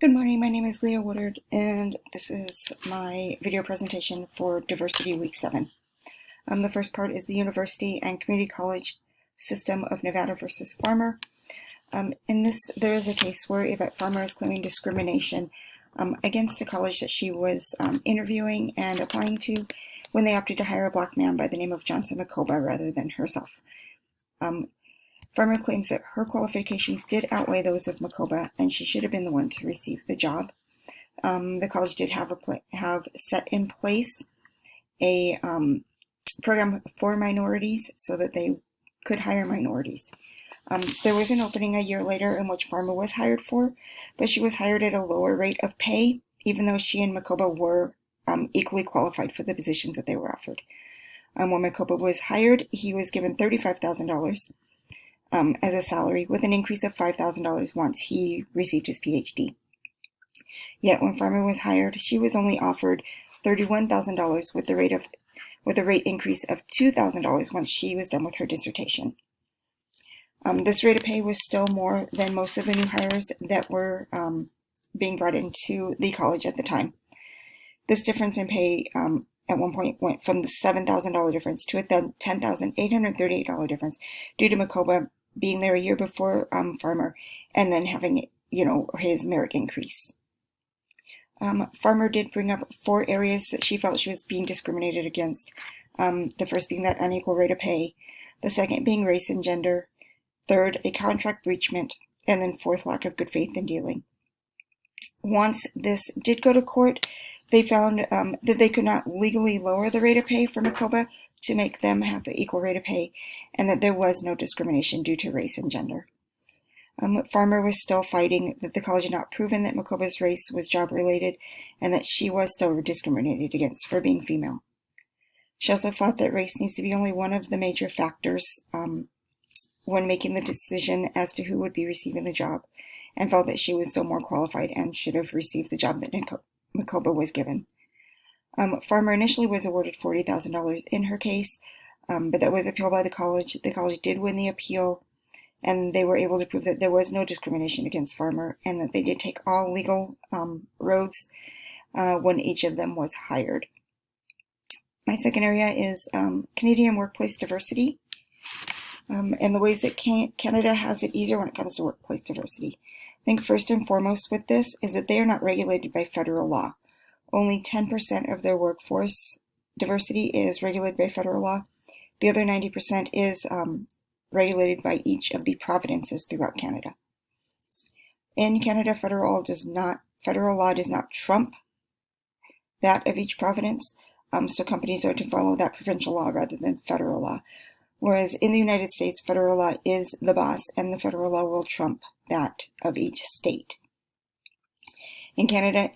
Good morning, my name is Leah Woodard, and this is my video presentation for Diversity Week 7. The first part is the University and Community College System of Nevada versus Farmer. In this, there is a case where Yvette Farmer is claiming discrimination against a college that she was interviewing and applying to when they opted to hire a black man by the name of Johnson Makoba rather than herself. Farmer claims that her qualifications did outweigh those of Makoba, and she should have been the one to receive the job. The college did have set in place a program for minorities so that they could hire minorities. There was an opening a year later in which Farmer was hired for, but she was hired at a lower rate of pay, even though she and Makoba were equally qualified for the positions that they were offered. When Makoba was hired, he was given $35,000 as a salary, with an increase of $5,000 once he received his PhD. Yet when Farmer was hired, she was only offered $31,000 with a rate increase of $2,000 once she was done with her dissertation. This rate of pay was still more than most of the new hires that were being brought into the college at the time. This difference in pay at one point went from the $7,000 difference to a $10,838 difference due to Makoba being there a year before Farmer and then having, his merit increase. Farmer did bring up 4 areas that she felt she was being discriminated against. The first being that unequal rate of pay, the second being race and gender, third, a contract breachment, and then fourth, lack of good faith in dealing. Once this did go to court, they found that they could not legally lower the rate of pay for Makoba to make them have the equal rate of pay, and that there was no discrimination due to race and gender. Farmer was still fighting that the college had not proven that Makoba's race was job-related, and that she was still discriminated against for being female. She also thought that race needs to be only one of the major factors when making the decision as to who would be receiving the job, and felt that she was still more qualified and should have received the job that Makoba was given. Farmer initially was awarded $40,000 in her case, but that was appealed by the college. The college did win the appeal, and they were able to prove that there was no discrimination against Farmer and that they did take all legal roads when each of them was hired. My second area is Canadian workplace diversity and the ways that Canada has it easier when it comes to workplace diversity. I think first and foremost with this is that they are not regulated by federal law. Only 10% of their workforce diversity is regulated by federal law. The other 90% is regulated by each of the provinces throughout Canada. In Canada, federal law does not trump that of each province, so companies are to follow that provincial law rather than federal law. Whereas in the United States, federal law is the boss, and the federal law will trump that of each state. In Canada,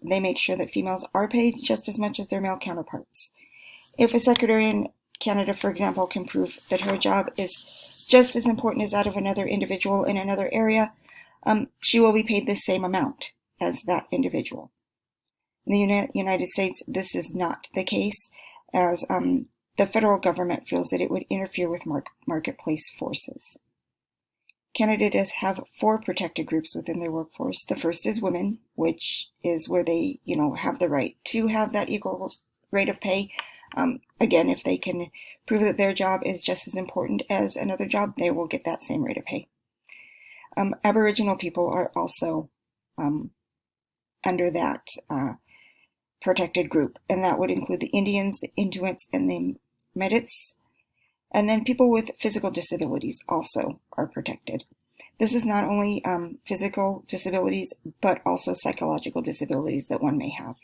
they make sure that females are paid just as much as their male counterparts. If a secretary in Canada, for example, can prove that her job is just as important as that of another individual in another area, she will be paid the same amount as that individual. In the United States, this is not the case, as the federal government feels that it would interfere with marketplace forces. Canada does have 4 protected groups within their workforce. The first is women, which is where they, have the right to have that equal rate of pay. Again, if they can prove that their job is just as important as another job, they will get that same rate of pay. Aboriginal people are also under that protected group, and that would include the Indians, the Inuits, and the Métis. And then people with physical disabilities also are protected. This is not only physical disabilities, but also psychological disabilities that one may have.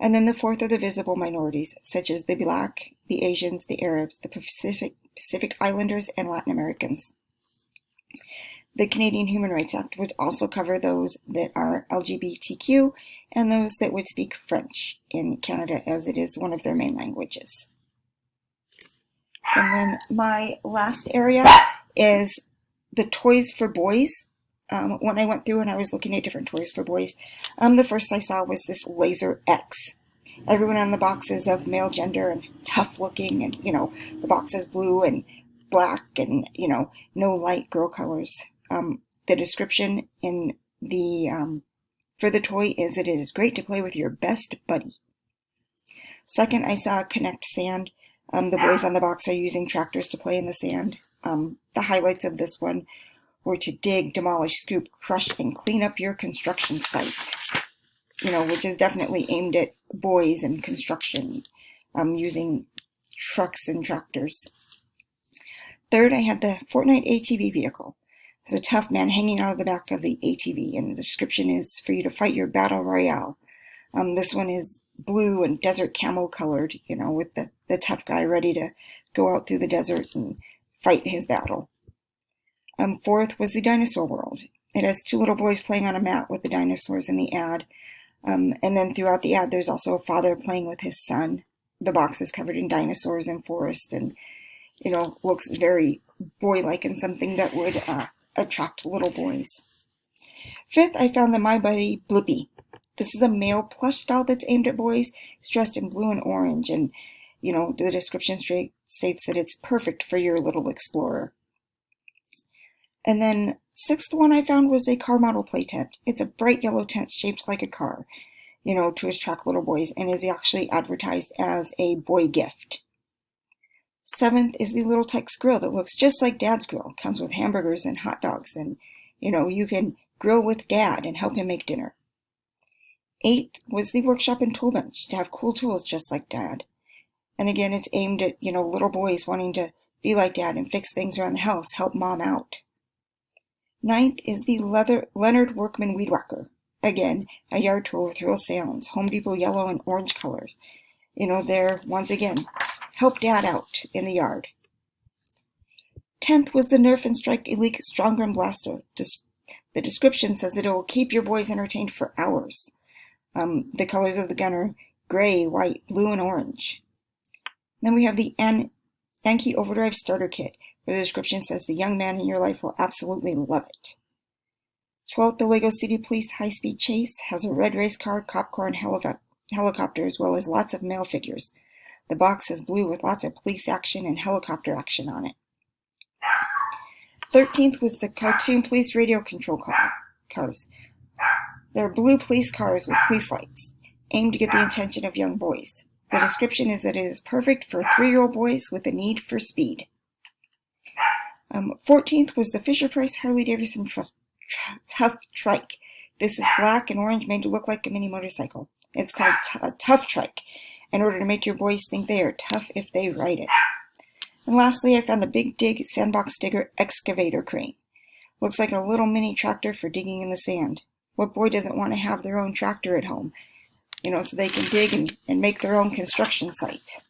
And then the fourth are the visible minorities, such as the Black, the Asians, the Arabs, the Pacific Islanders, and Latin Americans. The Canadian Human Rights Act would also cover those that are LGBTQ and those that would speak French in Canada, as it is one of their main languages. And then my last area is the toys for boys. When I went through and I was looking at different toys for boys, the first I saw was this Laser X. Everyone on the box is of male gender and tough looking, and the box is blue and black and no light girl colors. The description in the for the toy is that it is great to play with your best buddy. Second, I saw Connect Sand. The boys on the box are using tractors to play in the sand. The highlights of this one were to dig, demolish, scoop, crush, and clean up your construction site. Which is definitely aimed at boys and construction, using trucks and tractors. Third, I had the Fortnite ATV vehicle. There's a tough man hanging out of the back of the ATV, and the description is for you to fight your battle royale. This one is blue and desert camo colored, with the tough guy ready to go out through the desert and fight his battle. Fourth was the dinosaur world. It has two little boys playing on a mat with the dinosaurs in the ad. And then throughout the ad, there's also a father playing with his son. The box is covered in dinosaurs and forest and, looks very boy-like and something that would attract little boys. Fifth, I found the My Buddy Blippi. This is a male plush doll that's aimed at boys. It's dressed in blue and orange, and, the description states that it's perfect for your little explorer. And then sixth one I found was a car model play tent. It's a bright yellow tent shaped like a car, to attract little boys, and is actually advertised as a boy gift. Seventh is the Little Tex grill that looks just like Dad's grill. Comes with hamburgers and hot dogs, and, you can grill with Dad and help him make dinner. Eighth was the workshop and tool bench to have cool tools just like Dad. And again, it's aimed at, little boys wanting to be like Dad and fix things around the house, help Mom out. Ninth is the Leonard Workman Weed Whacker. Again, a yard tool with real sounds. Home Depot yellow and orange colors. There, once again, help Dad out in the yard. 10th was the Nerf and Strike Elite Strongram Blaster. The description says that it will keep your boys entertained for hours. The colors of the gun are gray, white, blue, and orange. Then we have the Anki Overdrive Starter Kit, where the description says the young man in your life will absolutely love it. 12th, the Lego City Police High-Speed Chase has a red race car, cop car, and helicopter, as well as lots of male figures. The box is blue with lots of police action and helicopter action on it. 13th was the Cartoon Police Radio Control cars. They're blue police cars with police lights, aimed to get the attention of young boys. The description is that it is perfect for 3-year-old boys with a need for speed. 14th was the Fisher-Price Harley-Davidson Tough Trike. This is black and orange, made to look like a mini motorcycle. It's called Tough Trike, in order to make your boys think they are tough if they ride it. And lastly, I found the Big Dig Sandbox Digger Excavator Crane. Looks like a little mini tractor for digging in the sand. What boy doesn't want to have their own tractor at home, so they can dig and make their own construction site?